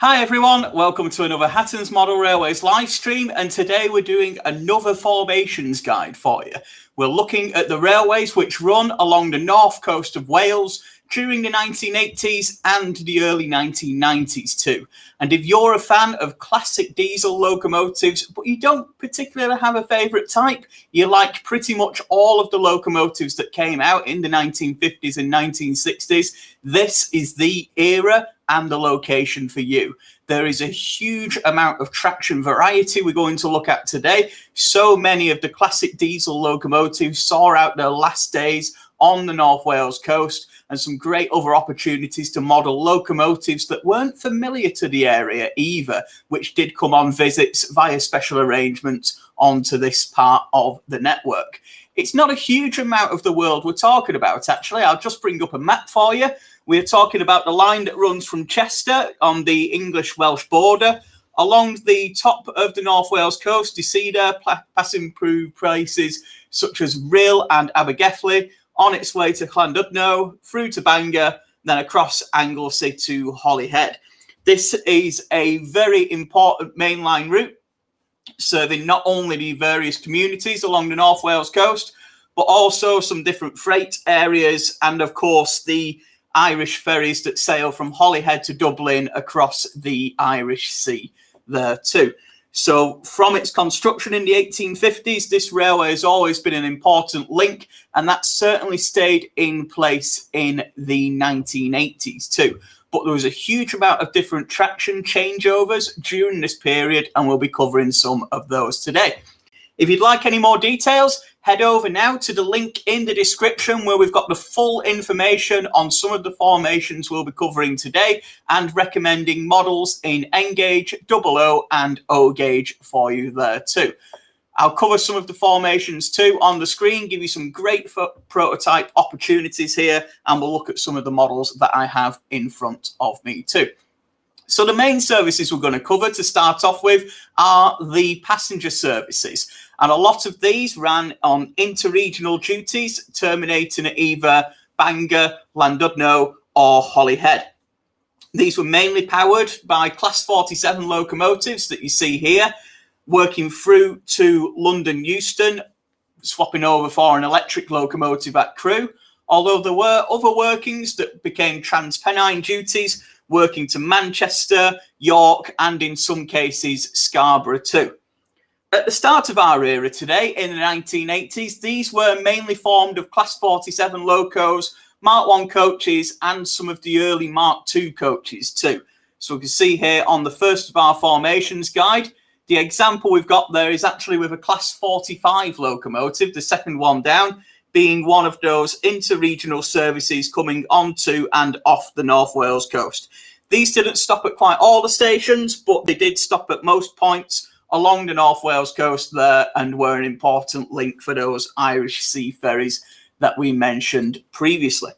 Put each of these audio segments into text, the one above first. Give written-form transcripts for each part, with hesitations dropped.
Hi everyone, welcome to another Hatton's Model Railways live stream, and today we're doing another formations guide for you. We're looking at the railways which run along the north coast of Wales during the 1980s and the early 1990s too. And if you're a fan of classic diesel locomotives, but you don't particularly have a favourite type, you like pretty much all of the locomotives that came out in the 1950s and 1960s, this is the era and the location for you. There is a huge amount of traction variety we're going to look at today. So many of the classic diesel locomotives saw out their last days on the North Wales coast, and some great other opportunities to model locomotives that weren't familiar to the area either, which did come on visits via special arrangements onto this part of the network. It's not a huge amount of the world we're talking about, actually. I'll just bring up a map for you. We're talking about the line that runs from Chester on the English-Welsh border, along the top of the North Wales coast. You see there, passing through places such as Rhyl and Abergelley, on its way to Llandudno, through to Bangor, then across Anglesey to Holyhead. This is a very important mainline route, serving not only the various communities along the North Wales coast, but also some different freight areas and, of course, the Irish ferries that sail from Holyhead to Dublin across the Irish Sea there too. So from its construction in the 1850s, this railway has always been an important link, and that certainly stayed in place in the 1980s too. But there was a huge amount of different traction changeovers during this period, and we'll be covering some of those today. If you'd like any more details, head over now to the link in the description where we've got the full information on some of the formations we'll be covering today and recommending models in N gauge, OO and O gauge for you there too. I'll cover some of the formations too on the screen, give you some great prototype opportunities here, and we'll look at some of the models that I have in front of me too. So the main services we're going to cover to start off with are the passenger services. And a lot of these ran on interregional duties, terminating at either Bangor, Llandudno or Holyhead. These were mainly powered by Class 47 locomotives that you see here, working through to London Euston, swapping over for an electric locomotive at Crewe. Although there were other workings that became Transpennine duties, working to Manchester, York, and in some cases Scarborough too. At the start of our era today, in the 1980s, these were mainly formed of Class 47 locos, Mark I coaches, and some of the early Mark II coaches too. So we can see here on the first of our formations guide, the example we've got there is actually with a Class 45 locomotive, the second one down, being one of those interregional services coming onto and off the North Wales coast. These didn't stop at quite all the stations, but they did stop at most points along the North Wales coast there and were an important link for those Irish Sea ferries that we mentioned previously.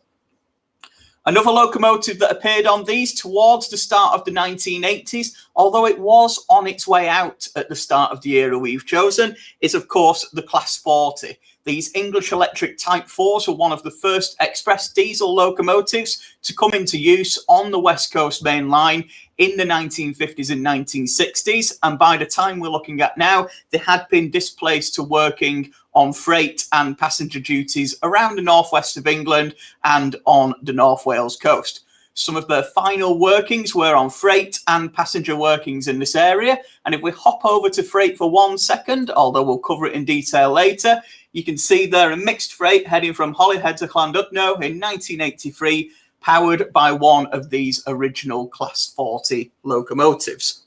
Another locomotive that appeared on these towards the start of the 1980s, although it was on its way out at the start of the era we've chosen, is of course the Class 40. These English Electric Type 4s were one of the first express diesel locomotives to come into use on the West Coast Main Line in the 1950s and 1960s. And by the time we're looking at now, they had been displaced to working on freight and passenger duties around the northwest of England and on the North Wales coast. Some of their final workings were on freight and passenger workings in this area. And if we hop over to freight for 1 second, although we'll cover it in detail later, you can see there a mixed freight heading from Holyhead to Llandudno in 1983, powered by one of these original Class 40 locomotives.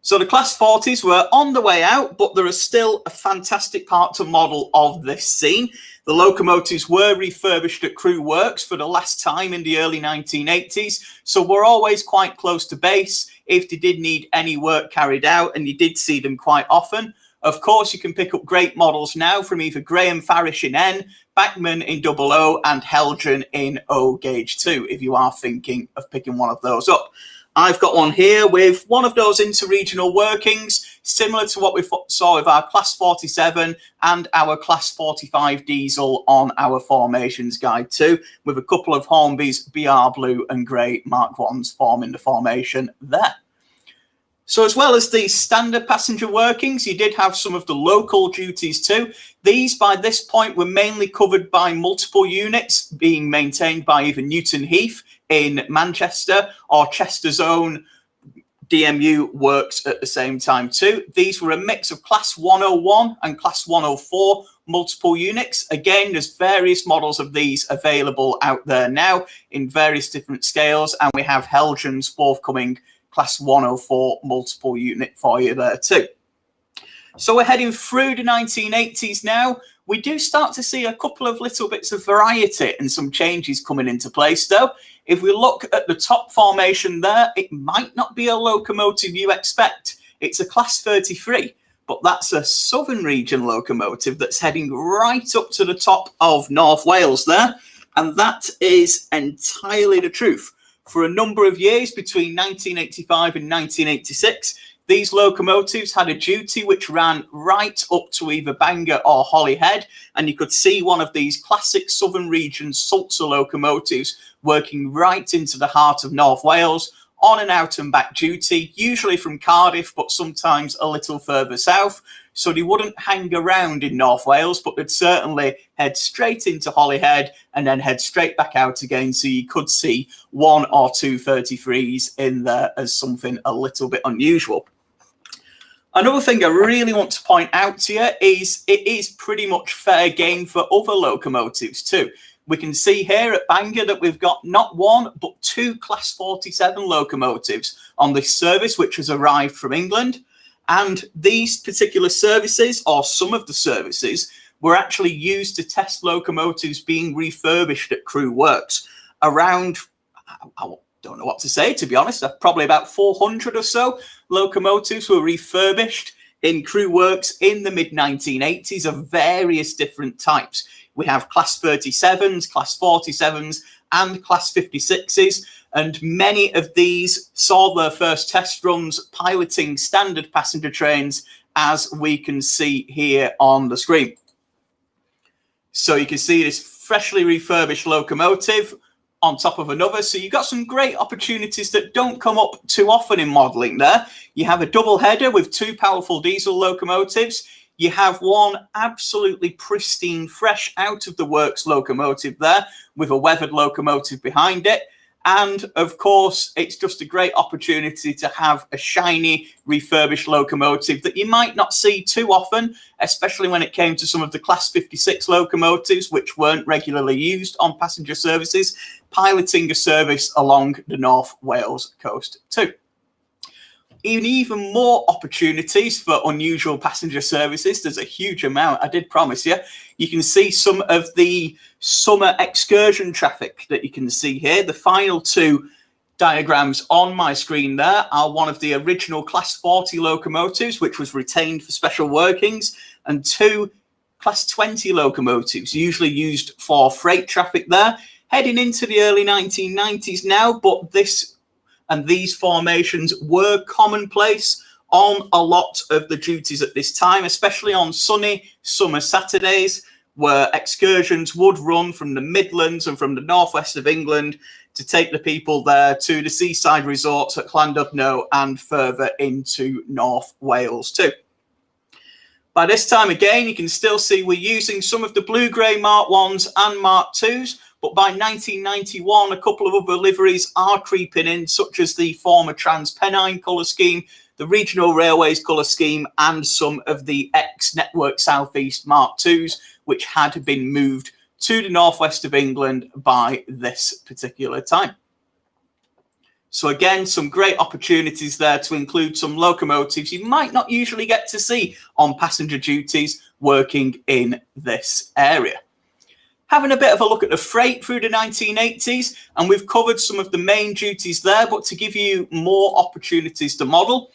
So the Class 40s were on the way out, but there is still a fantastic part to model of this scene. The locomotives were refurbished at Crewe Works for the last time in the early 1980s, so we're always quite close to base if they did need any work carried out, and you did see them quite often. Of course, you can pick up great models now from either Graham Farish in N, Bachmann in OO, and Heldren in O gauge too, if you are thinking of picking one of those up. I've got one here with one of those interregional workings, similar to what we saw with our Class 47 and our Class 45 diesel on our formations guide too, with a couple of Hornby's BR Blue and Grey Mark 1s forming the formation there. So as well as the standard passenger workings, you did have some of the local duties too. These, by this point, were mainly covered by multiple units being maintained by either Newton Heath in Manchester or Chester's own DMU works at the same time too. These were a mix of Class 101 and Class 104 multiple units. Again, there's various models of these available out there now in various different scales, and we have Helgen's forthcoming Class 104 multiple unit for you there too. So we're heading through the 1980s now. We do start to see a couple of little bits of variety and some changes coming into place though. If we look at the top formation there, it might not be a locomotive you expect. It's a Class 33, but that's a Southern Region locomotive that's heading right up to the top of North Wales there. And that is entirely the truth. For a number of years between 1985 and 1986, these locomotives had a duty which ran right up to either Bangor or Holyhead, and you could see one of these classic Southern Region Sulzer locomotives working right into the heart of North Wales on an out and back duty, usually from Cardiff, but sometimes a little further south. So they wouldn't hang around in North Wales, but they'd certainly head straight into Holyhead and then head straight back out again. So you could see 1 or 2 33s in there as something a little bit unusual. Another thing I really want to point out to you is it is pretty much fair game for other locomotives too. We can see here at Bangor that we've got not 1, but 2 Class 47 locomotives on this service, which has arrived from England. And these particular services, or some of the services, were actually used to test locomotives being refurbished at Crewe Works. Around, I don't know what to say, to be honest, probably about 400 or so locomotives were refurbished in Crewe Works in the mid-1980s of various different types. We have Class 37s, Class 47s, and Class 56s, and many of these saw their first test runs piloting standard passenger trains, as we can see here on the screen. So you can see this freshly refurbished locomotive on top of another. So you've got some great opportunities that don't come up too often in modelling there. You have a double header with 2 powerful diesel locomotives. You have one absolutely pristine, fresh out of the works locomotive there with a weathered locomotive behind it. And of course, it's just a great opportunity to have a shiny refurbished locomotive that you might not see too often, especially when it came to some of the Class 56 locomotives, which weren't regularly used on passenger services, piloting a service along the North Wales coast too. Even more opportunities for unusual passenger services. There's a huge amount, I did promise you. You can see some of the summer excursion traffic that you can see here. The final 2 diagrams on my screen there are one of the original Class 40 locomotives, which was retained for special workings, and 2 Class 20 locomotives, usually used for freight traffic there. Heading into the early 1990s now, but these formations were commonplace on a lot of the duties at this time, especially on sunny summer Saturdays, where excursions would run from the Midlands and from the northwest of England to take the people there to the seaside resorts at Llandudno and further into North Wales too. By this time again, you can still see we're using some of the blue-grey Mark 1s and Mark 2s, but by 1991, a couple of other liveries are creeping in, such as the former Trans-Pennine colour scheme, the Regional Railways colour scheme, and some of the ex-Network South East Mark 2s, which had been moved to the northwest of England by this particular time. So again, some great opportunities there to include some locomotives you might not usually get to see on passenger duties working in this area. Having a bit of a look at the freight through the 1980s, and we've covered some of the main duties there, but to give you more opportunities to model,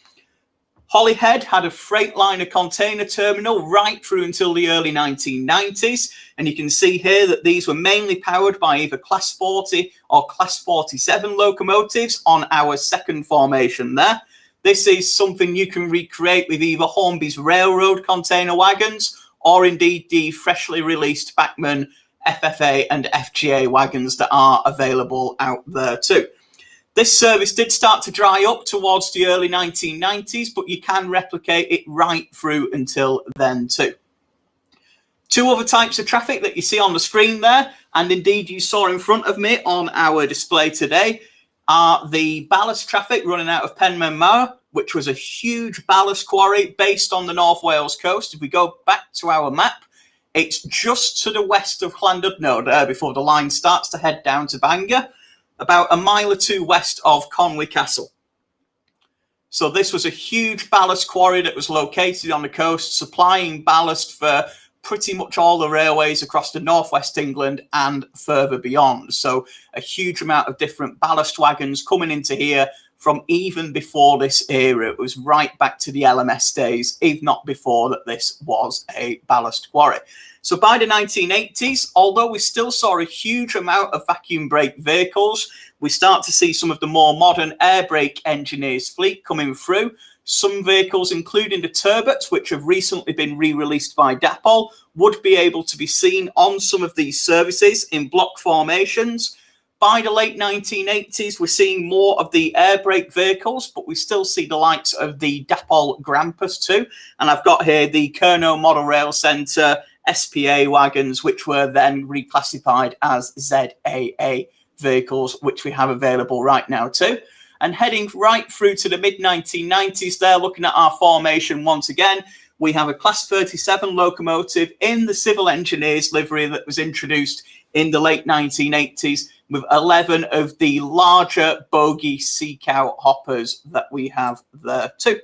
Holyhead had a Freightliner container terminal right through until the early 1990s, and you can see here that these were mainly powered by either Class 40 or Class 47 locomotives on our second formation there. This is something you can recreate with either Hornby's railroad container wagons or indeed the freshly released Bachmann FFA and FGA wagons that are available out there too. This service did start to dry up towards the early 1990s, but you can replicate it right through until then too. Two other types of traffic that you see on the screen there, and indeed you saw in front of me on our display today, are the ballast traffic running out of Penmaenmawr, which was a huge ballast quarry based on the North Wales coast. If we go back to our map, it's just to the west of Llandudno there before the line starts to head down to Bangor, about a mile or two west of Conwy Castle. So this was a huge ballast quarry that was located on the coast, supplying ballast for pretty much all the railways across the northwest England and further beyond. So a huge amount of different ballast wagons coming into here from even before this era. It was right back to the LMS days, if not before, that this was a ballast quarry. So by the 1980s, although we still saw a huge amount of vacuum brake vehicles, we start to see some of the more modern air brake engineers fleet coming through. Some vehicles, including the Turbots, which have recently been re-released by Dapol, would be able to be seen on some of these services in block formations. By the late 1980s, we're seeing more of the air brake vehicles, but we still see the likes of the Dapol Grampus too. And I've got here the Kerno Model Rail Centre SPA wagons, which were then reclassified as ZAA vehicles, which we have available right now too. And heading right through to the mid-1990s there, looking at our formation once again, we have a Class 37 locomotive in the civil engineers livery that was introduced in the late 1980s with 11 of the larger bogie Seacow hoppers that we have there too.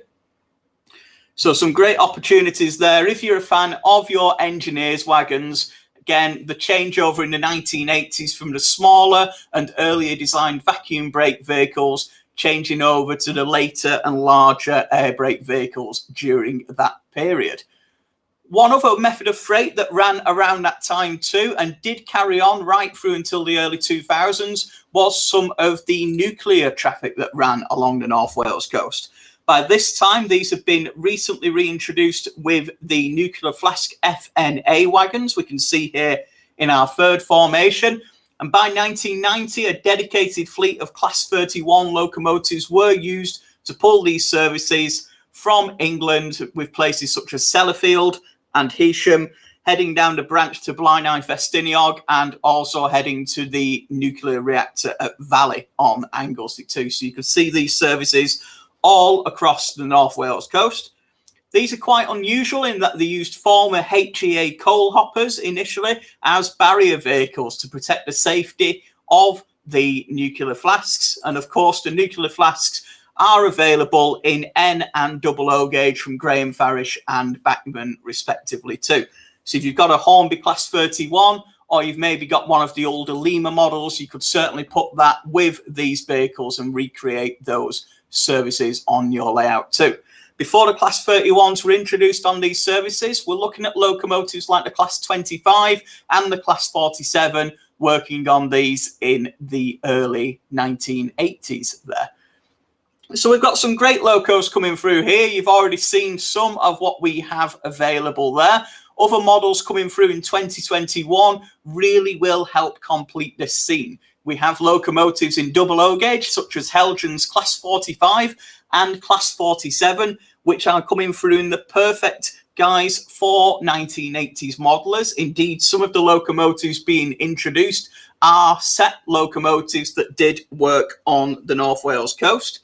So some great opportunities there. If you're a fan of your engineers wagons, again, the changeover in the 1980s from the smaller and earlier designed vacuum brake vehicles changing over to the later and larger air brake vehicles during that period. One other method of freight that ran around that time too and did carry on right through until the early 2000s was some of the nuclear traffic that ran along the North Wales coast. By this time, these have been recently reintroduced with the nuclear flask FNA wagons. We can see here in our third formation. And by 1990, a dedicated fleet of Class 31 locomotives were used to pull these services from England with places such as Sellafield and Heysham, heading down the branch to Blaenau Festiniog and also heading to the nuclear reactor at Valley on Anglesey too. So you can see these services all across the North Wales coast. These are quite unusual in that they used former HEA coal hoppers initially as barrier vehicles to protect the safety of the nuclear flasks. And of course, the nuclear flasks are available in N and double O gauge from Graham Farish and Bachmann respectively too. So if you've got a Hornby Class 31 or you've maybe got one of the older Lima models, you could certainly put that with these vehicles and recreate those services on your layout too. Before the Class 31s were introduced on these services, we're looking at locomotives like the Class 25 and the Class 47 working on these in the early 1980s there. So we've got some great locos coming through here. You've already seen some of what we have available there. Other models coming through in 2021 really will help complete this scene. We have locomotives in double O gauge, such as Helgen's Class 45 and Class 47, which are coming through in the perfect guise for 1980s modelers. Indeed, some of the locomotives being introduced are set locomotives that did work on the North Wales coast.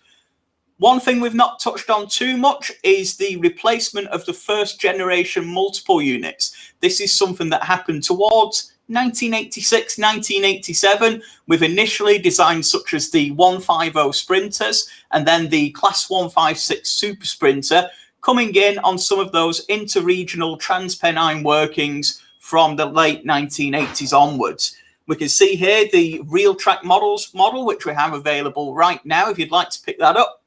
One thing we've not touched on too much is the replacement of the first generation multiple units. This is something that happened towards 1986, 1987, with initially designs such as the 150 Sprinters and then the Class 156 Super Sprinter coming in on some of those interregional Transpennine workings from the late 1980s onwards. We can see here the Real Track Models model, which we have available right now if you'd like to pick that up.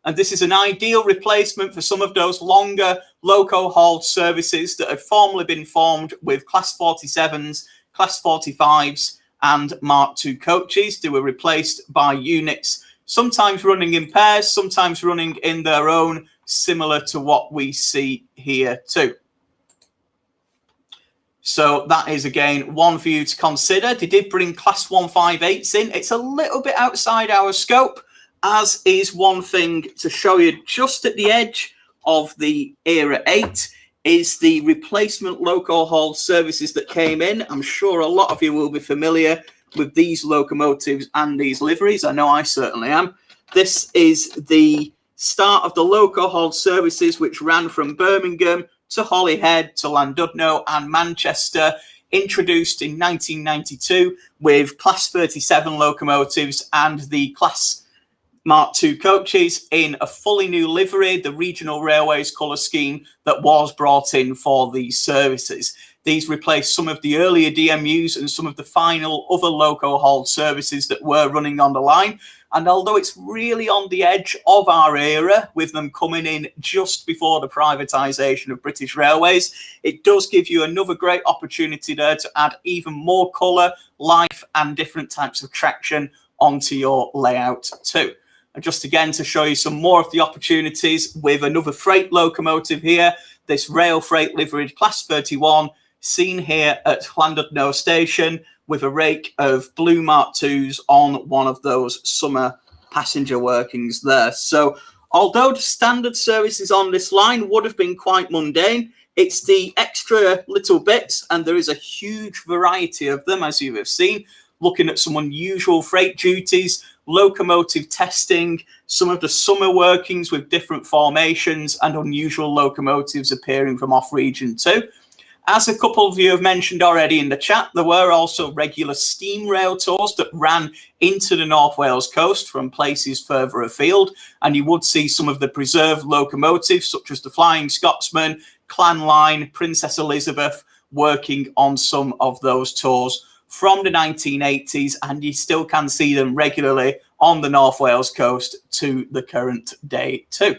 And this is an ideal replacement for some of those longer loco-hauled services that had formerly been formed with Class 47s, Class 45s and Mark II coaches. They were replaced by units sometimes running in pairs, sometimes running in their own, similar to what we see here too. So that is, again, one for you to consider. They did bring Class 158s in. It's a little bit outside our scope, as is one thing to show you just at the edge of the Era 8 is the replacement loco haul services that came in. I'm sure a lot of you will be familiar with these locomotives and these liveries. I know I certainly am. This is the start of the loco haul services, which ran from Birmingham to Holyhead to Llandudno and Manchester, introduced in 1992 with Class 37 locomotives and the Class Mark II coaches in a fully new livery, the Regional Railways colour scheme that was brought in for these services. These replaced some of the earlier DMUs and some of the final other loco hauled services that were running on the line. And although it's really on the edge of our era, with them coming in just before the privatisation of British Railways, it does give you another great opportunity there to add even more colour, life and different types of traction onto your layout too. And just again to show you some more of the opportunities with another freight locomotive here, this rail freight liveried Class 31, seen here at Llandudno station with a rake of blue Mark IIs on one of those summer passenger workings there. So although the standard services on this line would have been quite mundane, it's the extra little bits, and there is a huge variety of them, as you have seen, looking at some unusual freight duties, locomotive testing, some of the summer workings with different formations and unusual locomotives appearing from off region too. As a couple of you have mentioned already in the chat, there were also regular steam rail tours that ran into the North Wales coast from places further afield, and you would see some of the preserved locomotives such as the Flying Scotsman, Clan Line, Princess Elizabeth working on some of those tours from the 1980s, and you still can see them regularly on the North Wales coast to the current day too.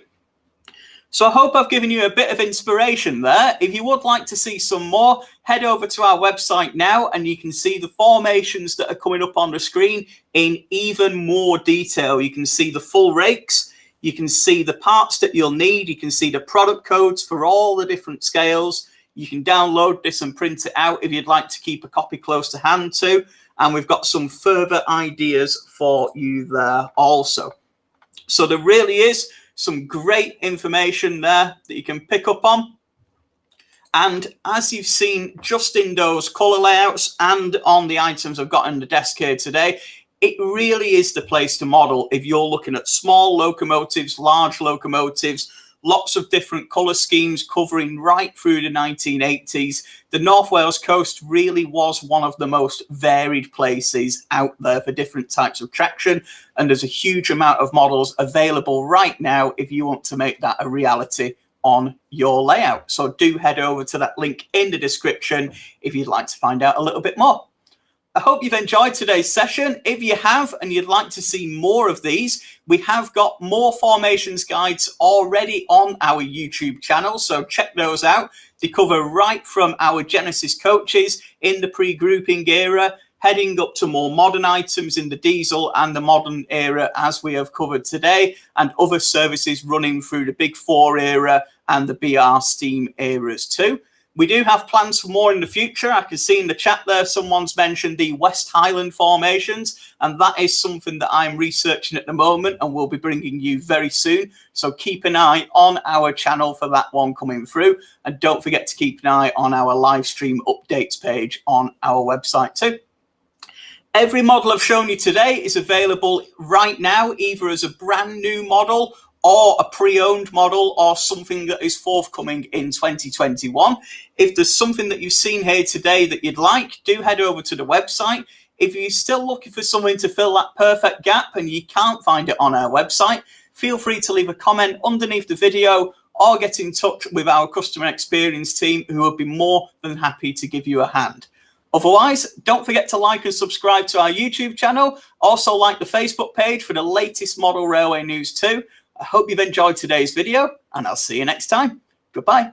So I hope I've given you a bit of inspiration there. If you would like to see some more, head over to our website now and you can see the formations that are coming up on the screen in even more detail. You can see the full rakes, you can see the parts that you'll need, you can see the product codes for all the different scales. You can download this and print it out if you'd like to keep a copy close to hand too. And we've got some further ideas for you there also. So there really is some great information there that you can pick up on. And as you've seen just in those colour layouts and on the items I've got on the desk here today, it really is the place to model if you're looking at small locomotives, large locomotives, lots of different colour schemes covering right through the 1980s. The North Wales coast really was one of the most varied places out there for different types of traction, and there's a huge amount of models available right now if you want to make that a reality on your layout. So do head over to that link in the description if you'd like to find out a little bit more. I hope you've enjoyed today's session. If you have and you'd like to see more of these, we have got more formations guides already on our YouTube channel, so check those out. They cover right from our Genesis coaches in the pre-grouping era, heading up to more modern items in the diesel and the modern era as we have covered today, and other services running through the Big Four era and the BR steam eras too. We do have plans for more in the future. I can see in the chat there someone's mentioned the West Highland formations, and that is something that I'm researching at the moment and will be bringing you very soon. So keep an eye on our channel for that one coming through, and don't forget to keep an eye on our live stream updates page on our website too. Every model I've shown you today is available right now, either as a brand new model or a pre-owned model or something that is forthcoming in 2021. If there's something that you've seen here today that you'd like, do head over to the website. If you're still looking for something to fill that perfect gap and you can't find it on our website, feel free to leave a comment underneath the video or get in touch with our customer experience team, who would be more than happy to give you a hand. Otherwise, don't forget to like and subscribe to our YouTube channel. Also like the Facebook page for the latest model railway news too. I hope you've enjoyed today's video, and I'll see you next time. Goodbye.